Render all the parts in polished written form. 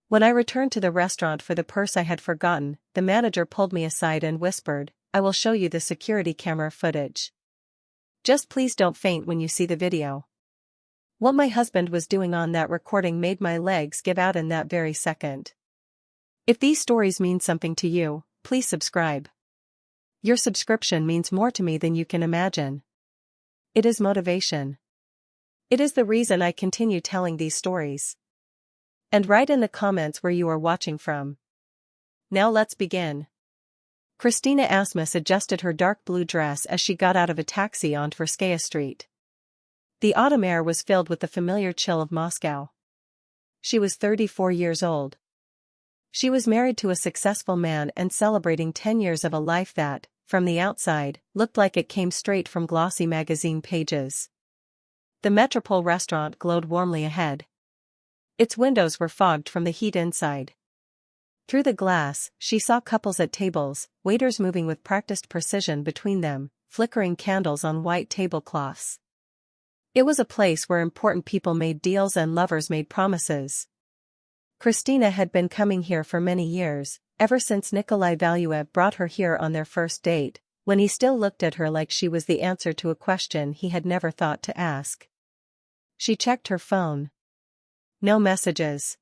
When I returned to the restaurant for the purse I had forgotten, the manager pulled me aside and whispered, "I will show you the security camera footage. Just please don't faint when you see the video." What my husband was doing on that recording made my legs give out in that very second. If these stories mean something to you, please subscribe. Your subscription means more to me than you can imagine. It is motivation. It is the reason I continue telling these stories. And write in the comments where you are watching from. Now let's begin. Christina Asmus adjusted her dark blue dress as she got out of a taxi on Tverskaya Street. The autumn air was filled with the familiar chill of Moscow. She was 34 years old. She was married to a successful man and celebrating 10 years of a life that, from the outside, looked like it came straight from glossy magazine pages. The Metropole restaurant glowed warmly ahead. Its windows were fogged from the heat inside. Through the glass, she saw couples at tables, waiters moving with practiced precision between them, flickering candles on white tablecloths. It was a place where important people made deals and lovers made promises. Christina had been coming here for many years, ever since Nikolai Valuev brought her here on their first date, when he still looked at her like she was the answer to a question he had never thought to ask. She checked her phone. No messages.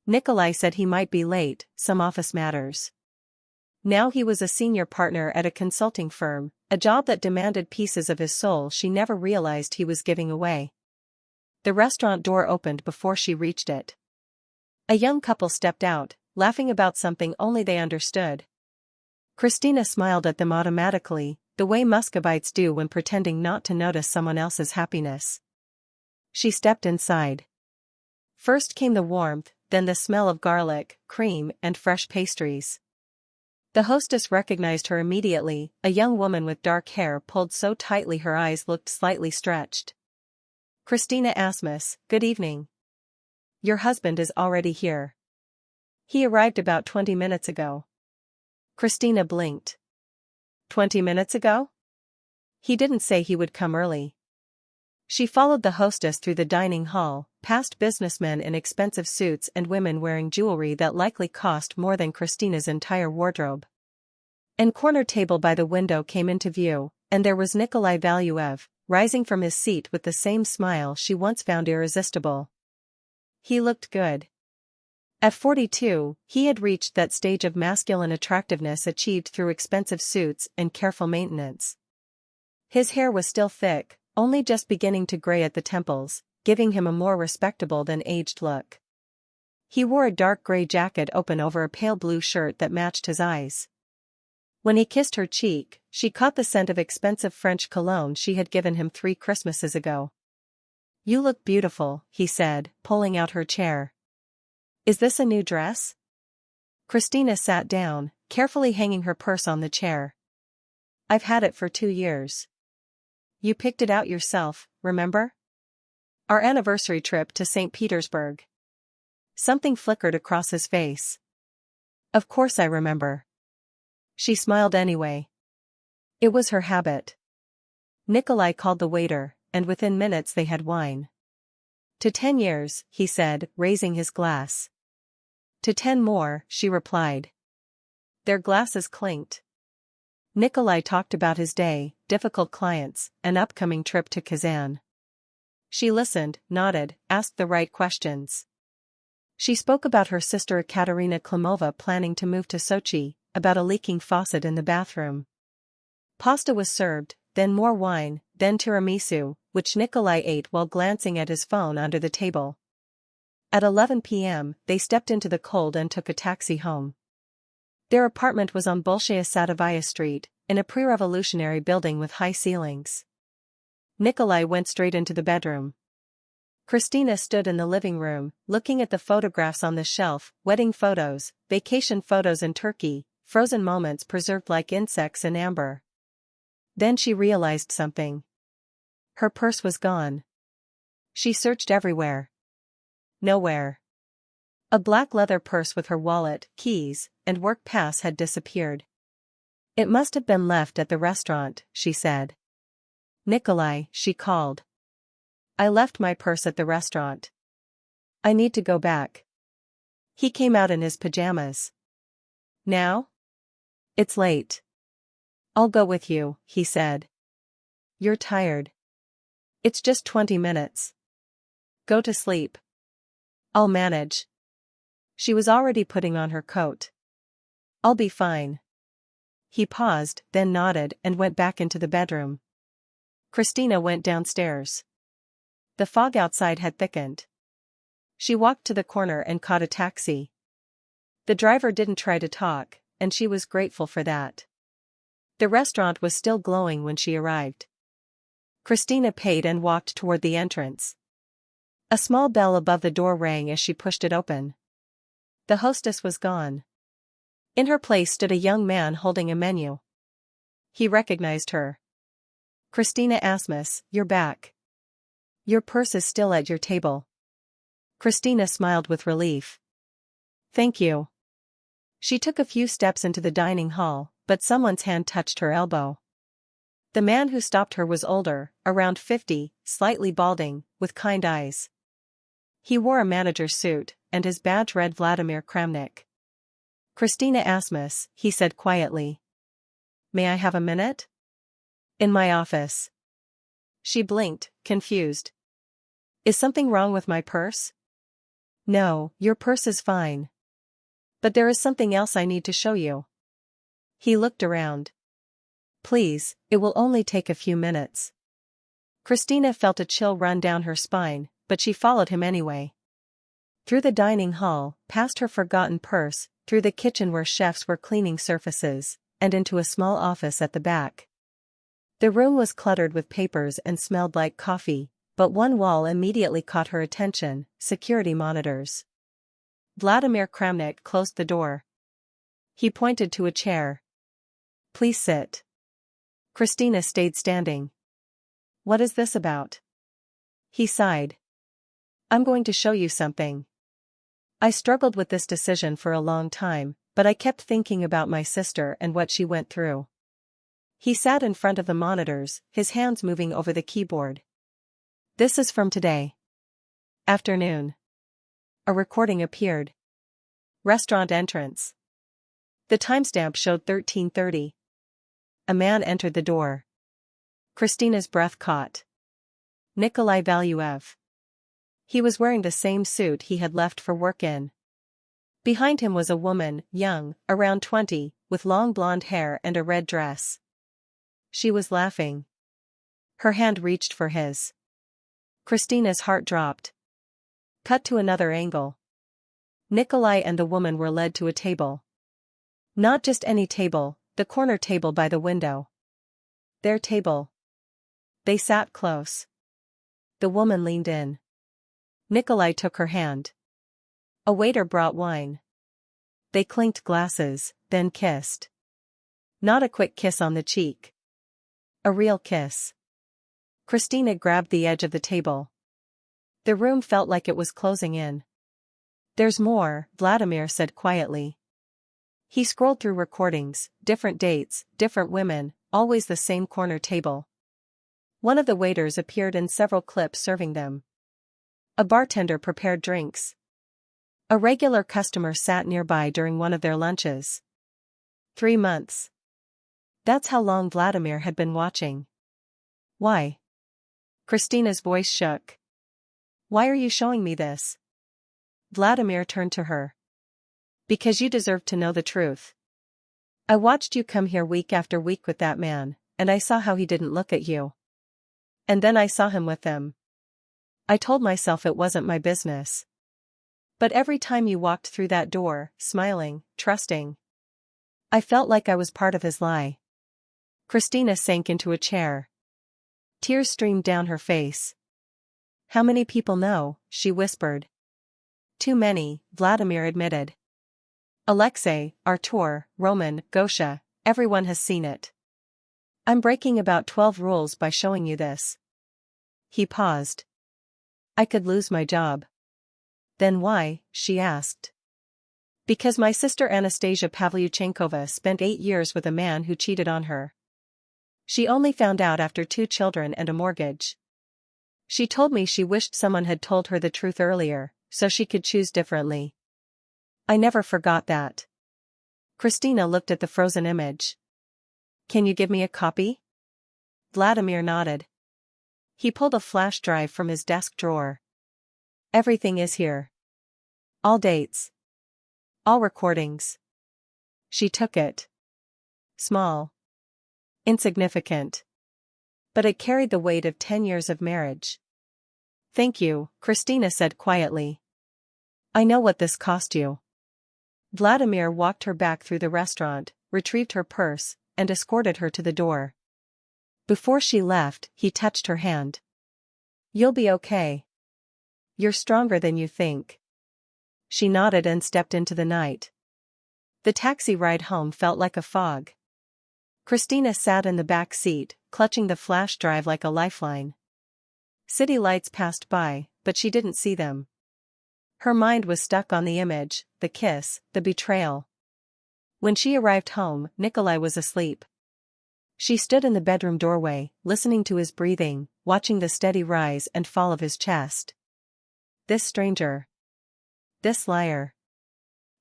Nikolai said he might be late, some office matters. Now he was a senior partner at a consulting firm, a job that demanded pieces of his soul she never realized he was giving away. The restaurant door opened before she reached it. A young couple stepped out, laughing about something only they understood. Christina smiled at them automatically, the way Muscovites do when pretending not to notice someone else's happiness. She stepped inside. First came the warmth, then the smell of garlic, cream, and fresh pastries. The hostess recognized her immediately, a young woman with dark hair pulled so tightly her eyes looked slightly stretched. "Christina Asmus, good evening. Your husband is already here. He arrived about 20 minutes ago." Christina blinked. 20 minutes ago? He didn't say he would come early. She followed the hostess through the dining hall, past businessmen in expensive suits and women wearing jewelry that likely cost more than Christina's entire wardrobe. An corner table by the window came into view, and there was Nikolai Valuev, rising from his seat with the same smile she once found irresistible. He looked good. At 42, he had reached that stage of masculine attractiveness achieved through expensive suits and careful maintenance. His hair was still thick, only just beginning to gray at the temples, giving him a more respectable than aged look. He wore a dark gray jacket open over a pale blue shirt that matched his eyes. When he kissed her cheek, she caught the scent of expensive French cologne she had given him 3 Christmases ago. "You look beautiful," he said, pulling out her chair. "Is this a new dress?" Christina sat down, carefully hanging her purse on the chair. "I've had it for 2 years. You picked it out yourself, remember? Our anniversary trip to St. Petersburg." Something flickered across his face. "Of course I remember." She smiled anyway. It was her habit. Nikolai called the waiter, and within minutes they had wine. "To 10 years, he said, raising his glass. "To 10 more, she replied. Their glasses clinked. Nikolai talked about his day, difficult clients, an upcoming trip to Kazan. She listened, nodded, asked the right questions. She spoke about her sister Ekaterina Klimova planning to move to Sochi, about a leaking faucet in the bathroom. Pasta was served, then more wine, then tiramisu, which Nikolai ate while glancing at his phone under the table. At 11 p.m., they stepped into the cold and took a taxi home. Their apartment was on Bolshaya Sadovaya Street, in a pre-revolutionary building with high ceilings. Nikolai went straight into the bedroom. Christina stood in the living room, looking at the photographs on the shelf, wedding photos, vacation photos in Turkey, frozen moments preserved like insects in amber. Then she realized something. Her purse was gone. She searched everywhere. Nowhere. A black leather purse with her wallet, keys, and work pass had disappeared. "It must have been left at the restaurant," she said. "Nikolai," she called. "I left my purse at the restaurant. I need to go back." He came out in his pajamas. Now? It's late. I'll go with you, he said. You're tired. It's just 20 minutes. Go to sleep. I'll manage. She was already putting on her coat. I'll be fine. He paused, then nodded and went back into the bedroom. Christina went downstairs. The fog outside had thickened. She walked to the corner and caught a taxi. The driver didn't try to talk, and she was grateful for that. The restaurant was still glowing when she arrived. Christina paid and walked toward the entrance. A small bell above the door rang as she pushed it open. The hostess was gone. In her place stood a young man holding a menu. He recognized her. Christina Asmus, you're back. Your purse is still at your table. Christina smiled with relief. Thank you. She took a few steps into the dining hall, but someone's hand touched her elbow. The man who stopped her was older, around 50, slightly balding, with kind eyes. He wore a manager's suit, and his badge read Vladimir Kramnik. Christina Asmus, he said quietly. May I have a minute? In my office. She blinked, confused. Is something wrong with my purse? No, your purse is fine. But there is something else I need to show you. He looked around. Please, it will only take a few minutes. Christina felt a chill run down her spine, but she followed him anyway. Through the dining hall, past her forgotten purse, through the kitchen where chefs were cleaning surfaces, and into a small office at the back. The room was cluttered with papers and smelled like coffee, but one wall immediately caught her attention: security monitors. Vladimir Kramnik closed the door. He pointed to a chair. Please sit. Christina stayed standing. What is this about? He sighed. I'm going to show you something. I struggled with this decision for a long time, but I kept thinking about my sister and what she went through. He sat in front of the monitors, his hands moving over the keyboard. This is from today. Afternoon. A recording appeared. Restaurant entrance. The timestamp showed 13:30. A man entered the door. Christina's breath caught. Nikolai Valuev. He was wearing the same suit he had left for work in. Behind him was a woman, young, around 20, with long blonde hair and a red dress. She was laughing. Her hand reached for his. Christina's heart dropped. Cut to another angle. Nikolai and the woman were led to a table. Not just any table, the corner table by the window. Their table. They sat close. The woman leaned in. Nikolai took her hand. A waiter brought wine. They clinked glasses, then kissed. Not a quick kiss on the cheek. A real kiss. Christina grabbed the edge of the table. The room felt like it was closing in. There's more, Vladimir said quietly. He scrolled through recordings, different dates, different women, always the same corner table. One of the waiters appeared in several clips serving them. A bartender prepared drinks. A regular customer sat nearby during one of their lunches. 3 months. That's how long Vladimir had been watching. Why? Christina's voice shook. Why are you showing me this? Vladimir turned to her. Because you deserve to know the truth. I watched you come here week after week with that man, and I saw how he didn't look at you. And then I saw him with them. I told myself it wasn't my business. But every time you walked through that door, smiling, trusting, I felt like I was part of his lie. Christina sank into a chair. Tears streamed down her face. How many people know? She whispered. Too many, Vladimir admitted. Alexei, Artur, Roman, Gosha, everyone has seen it. I'm breaking about 12 rules by showing you this. He paused. I could lose my job. Then why? She asked. Because my sister Anastasia Pavlyuchenkova spent 8 years with a man who cheated on her. She only found out after 2 children and a mortgage. She told me she wished someone had told her the truth earlier, so she could choose differently. I never forgot that. Christina looked at the frozen image. Can you give me a copy? Vladimir nodded. He pulled a flash drive from his desk drawer. Everything is here. All dates. All recordings. She took it. Small. Insignificant. But it carried the weight of 10 years of marriage. Thank you, Christina said quietly. I know what this cost you. Vladimir walked her back through the restaurant, retrieved her purse, and escorted her to the door. Before she left, he touched her hand. You'll be okay. You're stronger than you think. She nodded and stepped into the night. The taxi ride home felt like a fog. Christina sat in the back seat, clutching the flash drive like a lifeline. City lights passed by, but she didn't see them. Her mind was stuck on the image, the kiss, the betrayal. When she arrived home, Nikolai was asleep. She stood in the bedroom doorway, listening to his breathing, watching the steady rise and fall of his chest. This stranger. This liar.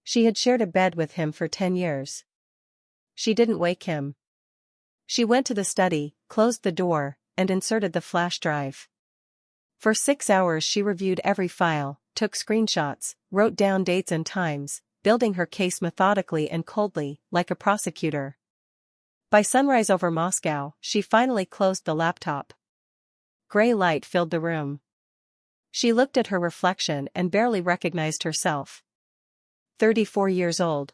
She had shared a bed with him for 10 years. She didn't wake him. She went to the study, closed the door, and inserted the flash drive. For 6 hours she reviewed every file, took screenshots, wrote down dates and times, building her case methodically and coldly, like a prosecutor. By sunrise over Moscow, she finally closed the laptop. Gray light filled the room. She looked at her reflection and barely recognized herself. 34 years old.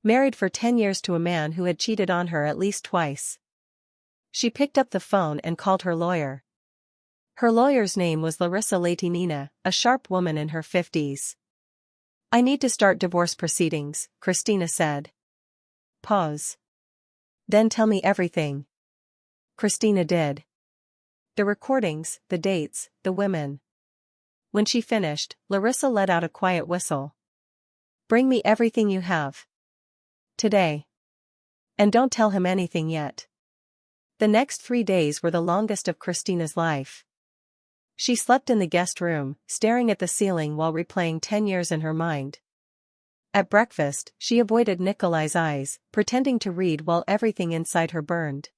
Married for 10 years to a man who had cheated on her at least twice. She picked up the phone and called her lawyer. Her lawyer's name was Larissa Latinina, a sharp woman in her 50s. I need to start divorce proceedings, Christina said. Pause. Then tell me everything. Christina did. The recordings, the dates, the women. When she finished, Larissa let out a quiet whistle. Bring me everything you have. Today. And don't tell him anything yet. The next 3 days were the longest of Christina's life. She slept in the guest room, staring at the ceiling while replaying 10 years in her mind. At breakfast, she avoided Nikolai's eyes, pretending to read while everything inside her burned.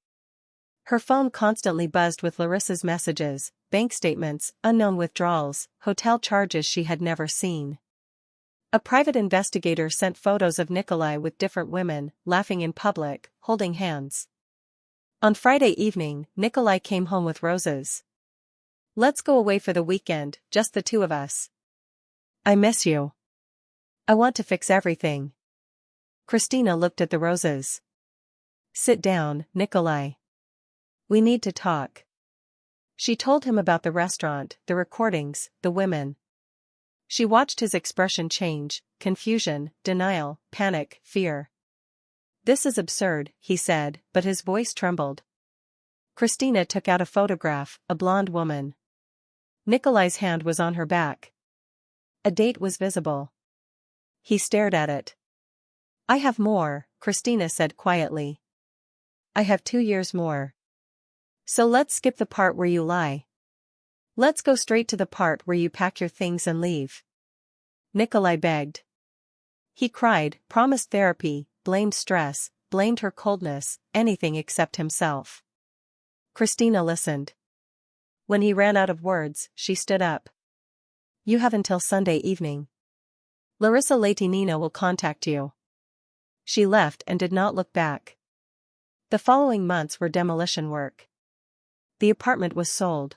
Her phone constantly buzzed with Larissa's messages, bank statements, unknown withdrawals, hotel charges she had never seen. A private investigator sent photos of Nikolai with different women, laughing in public, holding hands. On Friday evening, Nikolai came home with roses. Let's go away for the weekend, just the two of us. I miss you. I want to fix everything. Christina looked at the roses. Sit down, Nikolai. We need to talk. She told him about the restaurant, the recordings, the women. She watched his expression change, confusion, denial, panic, fear. This is absurd, he said, but his voice trembled. Christina took out a photograph, a blonde woman. Nikolai's hand was on her back. A date was visible. He stared at it. I have more, Christina said quietly. I have 2 years more. So let's skip the part where you lie. Let's go straight to the part where you pack your things and leave. Nikolai begged. He cried, promised therapy, blamed stress, blamed her coldness, anything except himself. Christina listened. When he ran out of words, she stood up. You have until Sunday evening. Larissa Latinina will contact you. She left and did not look back. The following months were demolition work. The apartment was sold.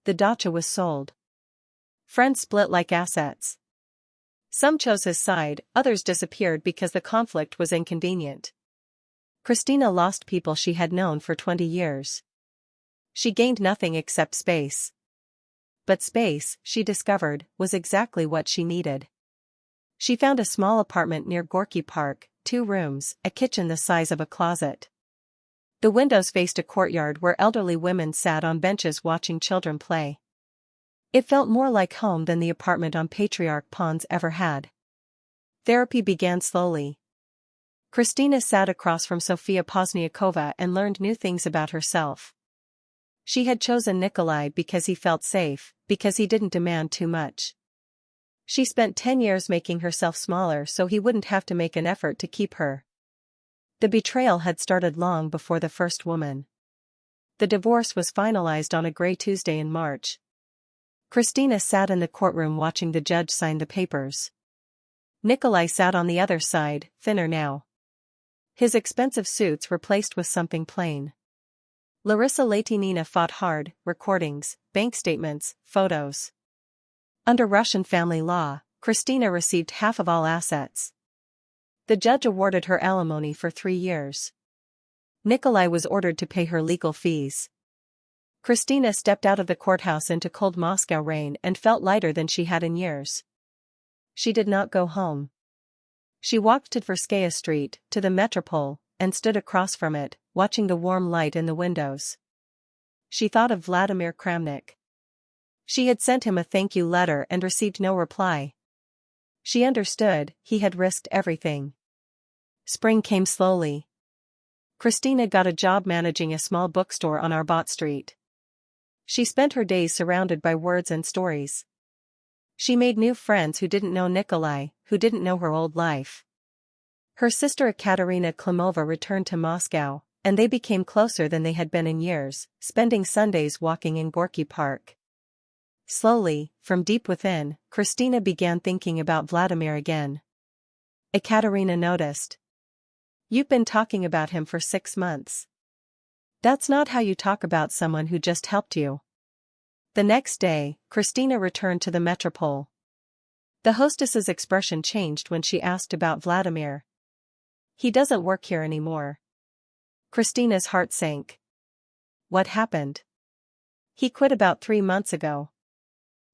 The dacha was sold. Friends split like assets. Some chose his side, others disappeared because the conflict was inconvenient. Christina lost people she had known for 20 years. She gained nothing except space. But space, she discovered, was exactly what she needed. She found a small apartment near Gorky Park, 2 rooms, a kitchen the size of a closet. The windows faced a courtyard where elderly women sat on benches watching children play. It felt more like home than the apartment on Patriarch Ponds ever had. Therapy began slowly. Christina sat across from Sofia Pozniakova and learned new things about herself. She had chosen Nikolai because he felt safe, because he didn't demand too much. She spent 10 years making herself smaller so he wouldn't have to make an effort to keep her. The betrayal had started long before the first woman. The divorce was finalized on a gray Tuesday in March. Christina sat in the courtroom watching the judge sign the papers. Nikolai sat on the other side, thinner now. His expensive suits replaced with something plain. Larissa Latinina fought hard: recordings, bank statements, photos. Under Russian family law, Christina received half of all assets. The judge awarded her alimony for 3 years. Nikolai was ordered to pay her legal fees. Christina stepped out of the courthouse into cold Moscow rain and felt lighter than she had in years. She did not go home. She walked to Tverskaya Street, to the Metropole, and stood across from it, watching the warm light in the windows. She thought of Vladimir Kramnik. She had sent him a thank you letter and received no reply. She understood, he had risked everything. Spring came slowly. Christina got a job managing a small bookstore on Arbat Street. She spent her days surrounded by words and stories. She made new friends who didn't know Nikolai, who didn't know her old life. Her sister Ekaterina Klimova returned to Moscow, and they became closer than they had been in years, spending Sundays walking in Gorky Park. Slowly, from deep within, Christina began thinking about Vladimir again. Ekaterina noticed. "You've been talking about him for 6 months. That's not how you talk about someone who just helped you." The next day, Christina returned to the Metropole. The hostess's expression changed when she asked about Vladimir. "He doesn't work here anymore." Christina's heart sank. "What happened?" "He quit about 3 months ago.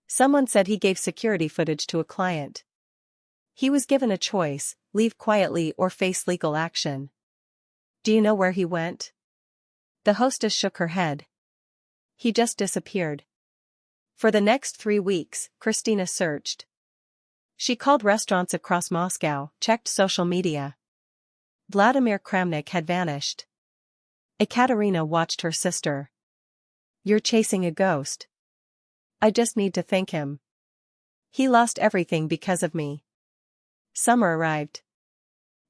Someone said he gave security footage to a client. He was given a choice: leave quietly or face legal action." "Do you know where he went?" The hostess shook her head. "He just disappeared." For the next 3 weeks, Christina searched. She called restaurants across Moscow, checked social media. Vladimir Kramnik had vanished. Ekaterina watched her sister. "You're chasing a ghost." "I just need to thank him. He lost everything because of me." Summer arrived.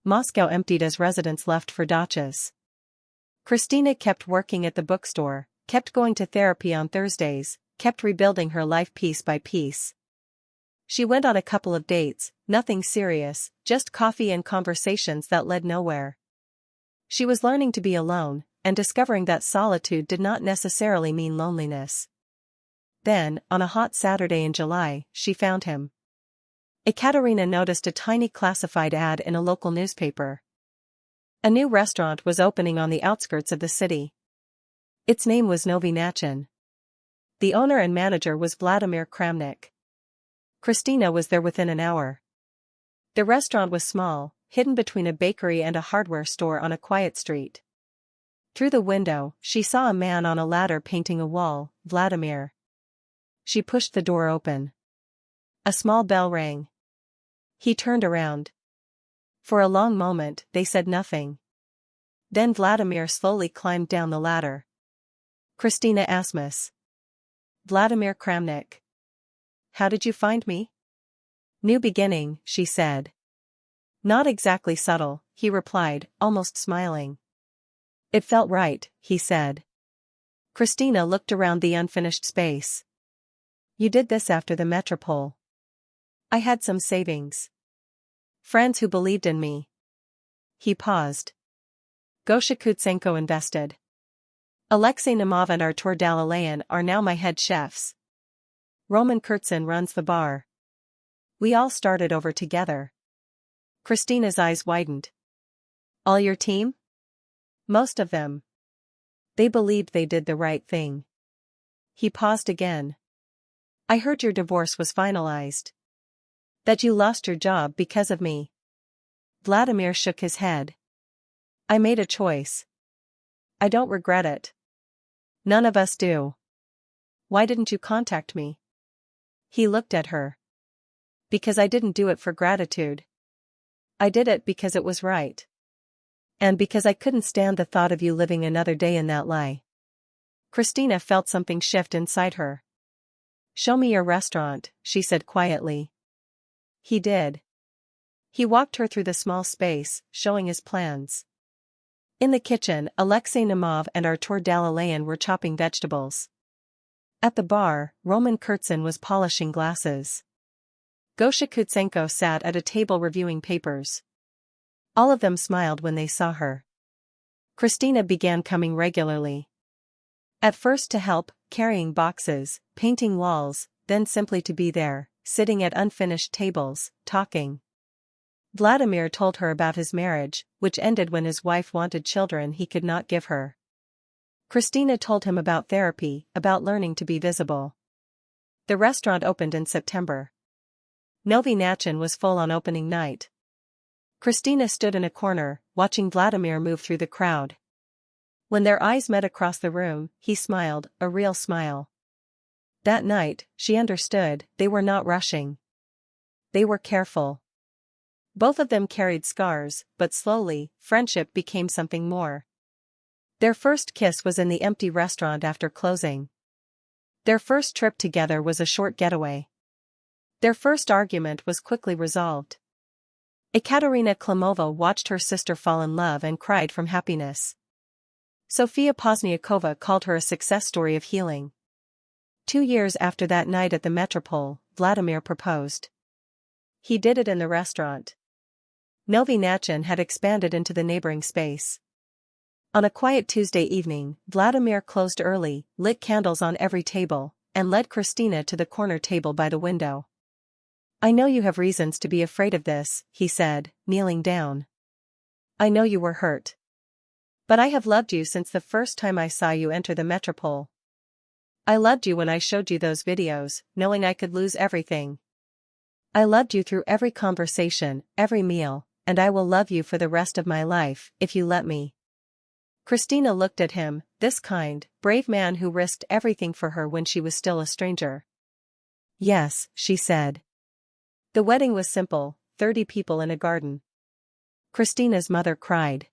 Moscow emptied as residents left for dachas. Christina kept working at the bookstore, kept going to therapy on Thursdays, kept rebuilding her life piece by piece. She went on a couple of dates, nothing serious, just coffee and conversations that led nowhere. She was learning to be alone, and discovering that solitude did not necessarily mean loneliness. Then, on a hot Saturday in July, she found him. Ekaterina noticed a tiny classified ad in a local newspaper. A new restaurant was opening on the outskirts of the city. Its name was Novy Nachin. The owner and manager was Vladimir Kramnik. Christina was there within an hour. The restaurant was small, hidden between a bakery and a hardware store on a quiet street. Through the window, she saw a man on a ladder painting a wall: Vladimir. She pushed the door open. A small bell rang. He turned around. For a long moment, they said nothing. Then Vladimir slowly climbed down the ladder. "Christina Asmus." "Vladimir Kramnik. How did you find me?" "New beginning," she said. "Not exactly subtle," he replied, almost smiling. "It felt right," he said. Christina looked around the unfinished space. "You did this after the Metropole." "I had some savings. Friends who believed in me." He paused. "Gosha Kutsenko invested. Alexei Nemov and Artur Dalalayan are now my head chefs. Roman Kurtsin runs the bar. We all started over together." Christina's eyes widened. "All your team?" "Most of them. They believed they did the right thing." He paused again. "I heard your divorce was finalized. That you lost your job because of me." Vladimir shook his head. "I made a choice. I don't regret it. None of us do." "Why didn't you contact me?" He looked at her. "Because I didn't do it for gratitude. I did it because it was right. And because I couldn't stand the thought of you living another day in that lie." Christina felt something shift inside her. "Show me your restaurant," she said quietly. He did. He walked her through the small space, showing his plans. In the kitchen, Alexei Nemov and Artur Dalalayan were chopping vegetables. At the bar, Roman Kurtsin was polishing glasses. Gosha Kutsenko sat at a table reviewing papers. All of them smiled when they saw her. Christina began coming regularly. At first to help, carrying boxes, painting walls, then simply to be there, sitting at unfinished tables, talking. Vladimir told her about his marriage, which ended when his wife wanted children he could not give her. Christina told him about therapy, about learning to be visible. The restaurant opened in September. Novi Nachin was full on opening night. Christina stood in a corner, watching Vladimir move through the crowd. When their eyes met across the room, he smiled, a real smile. That night, she understood, they were not rushing. They were careful. Both of them carried scars, but slowly, friendship became something more. Their first kiss was in the empty restaurant after closing. Their first trip together was a short getaway. Their first argument was quickly resolved. Ekaterina Klimova watched her sister fall in love and cried from happiness. Sofia Pozniakova called her a success story of healing. 2 years after that night at the Metropole, Vladimir proposed. He did it in the restaurant. Novi Nachin had expanded into the neighboring space. On a quiet Tuesday evening, Vladimir closed early, lit candles on every table, and led Christina to the corner table by the window. "I know you have reasons to be afraid of this," he said, kneeling down. "I know you were hurt. But I have loved you since the first time I saw you enter the Metropole. I loved you when I showed you those videos, knowing I could lose everything. I loved you through every conversation, every meal, and I will love you for the rest of my life, if you let me." Christina looked at him, this kind, brave man who risked everything for her when she was still a stranger. "Yes," she said. The wedding was simple, 30 people in a garden. Christina's mother cried.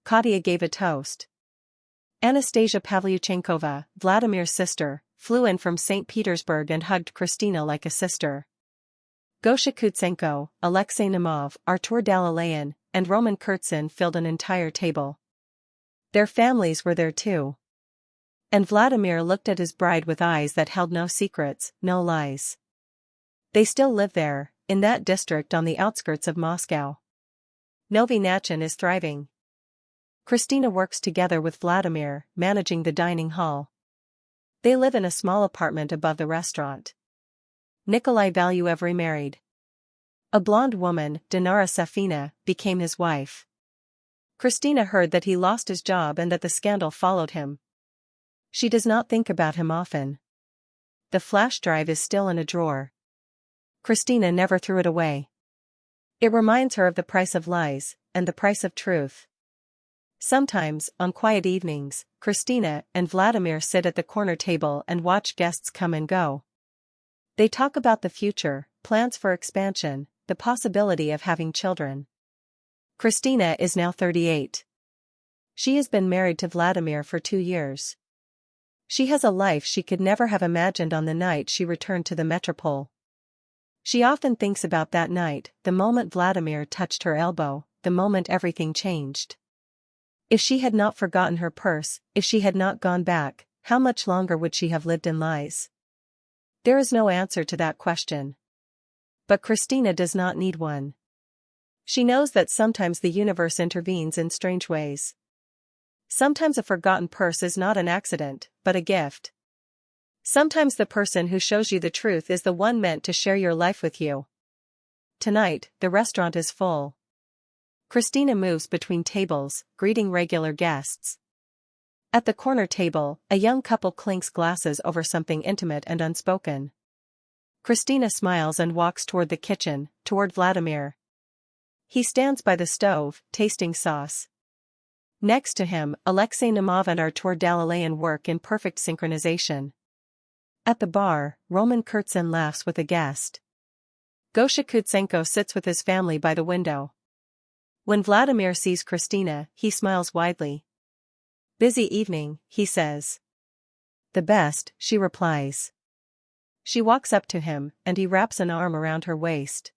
Katya gave a toast. Anastasia Pavlyuchenkova, Vladimir's sister, flew in from St. Petersburg and hugged Christina like a sister. Gosha Kutsenko, Alexei Nemov, Artur Dalalayan, and Roman Kurtsin filled an entire table. Their families were there too. And Vladimir looked at his bride with eyes that held no secrets, no lies. They still live there, in that district on the outskirts of Moscow. Novi Nachin is thriving. Christina works together with Vladimir, managing the dining hall. They live in a small apartment above the restaurant. Nikolai Valuev remarried. A blonde woman, Dinara Safina, became his wife. Christina heard that he lost his job and that the scandal followed him. She does not think about him often. The flash drive is still in a drawer. Christina never threw it away. It reminds her of the price of lies, and the price of truth. Sometimes, on quiet evenings, Christina and Vladimir sit at the corner table and watch guests come and go. They talk about the future, plans for expansion, the possibility of having children. Christina is now 38. She has been married to Vladimir for 2 years. She has a life she could never have imagined on the night she returned to the Metropole. She often thinks about that night, the moment Vladimir touched her elbow, the moment everything changed. If she had not forgotten her purse, if she had not gone back, how much longer would she have lived in lies? There is no answer to that question. But Christina does not need one. She knows that sometimes the universe intervenes in strange ways. Sometimes a forgotten purse is not an accident, but a gift. Sometimes the person who shows you the truth is the one meant to share your life with you. Tonight, the restaurant is full. Christina moves between tables, greeting regular guests. At the corner table, a young couple clinks glasses over something intimate and unspoken. Christina smiles and walks toward the kitchen, toward Vladimir. He stands by the stove, tasting sauce. Next to him, Alexei Nemov and Artur Dalalayan work in perfect synchronization. At the bar, Roman Kurtsin laughs with a guest. Gosha Kutsenko sits with his family by the window. When Vladimir sees Christina, he smiles widely. "Busy evening," he says. "The best," she replies. She walks up to him, and he wraps an arm around her waist.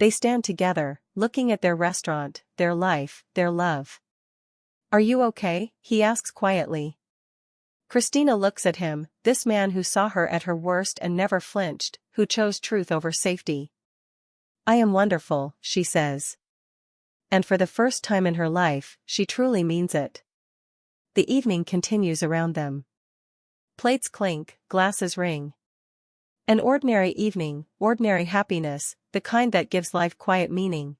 They stand together, looking at their restaurant, their life, their love. "Are you okay?" he asks quietly. Christina looks at him, this man who saw her at her worst and never flinched, who chose truth over safety. "I am wonderful," she says. And for the first time in her life, she truly means it. The evening continues around them. Plates clink, glasses ring. An ordinary evening, ordinary happiness, the kind that gives life quiet meaning.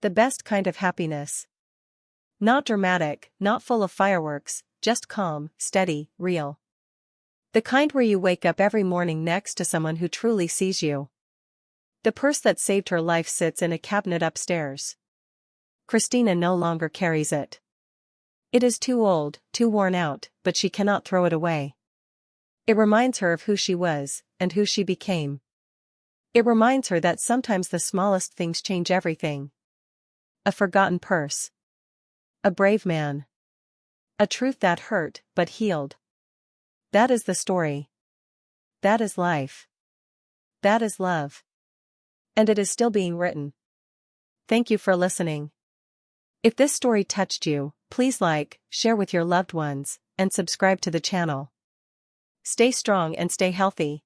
The best kind of happiness. Not dramatic, not full of fireworks, just calm, steady, real. The kind where you wake up every morning next to someone who truly sees you. The purse that saved her life sits in a cabinet upstairs. Christina no longer carries it. It is too old, too worn out, but she cannot throw it away. It reminds her of who she was, and who she became. It reminds her that sometimes the smallest things change everything. A forgotten purse. A brave man. A truth that hurt, but healed. That is the story. That is life. That is love. And it is still being written. Thank you for listening. If this story touched you, please like, share with your loved ones, and subscribe to the channel. Stay strong and stay healthy.